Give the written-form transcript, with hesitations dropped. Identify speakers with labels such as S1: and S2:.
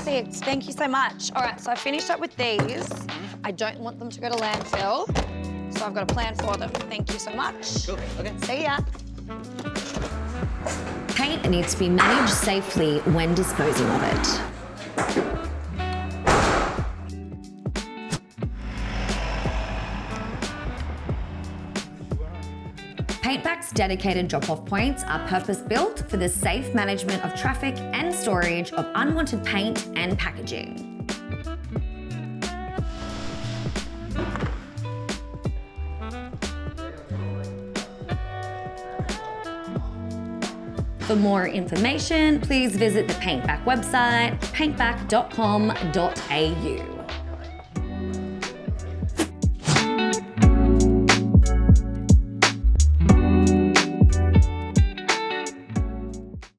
S1: Perfect. Thank you so much. All right, so I finished up with these. I don't want them to go to landfill, so I've got a plan for them. Thank you so much.
S2: Cool, okay.
S1: See ya.
S3: Paint needs to be managed safely when disposing of it. Paintback's dedicated drop-off points are purpose-built for the safe management of traffic and storage of unwanted paint and packaging. For more information, please visit the Paintback website, paintback.com.au.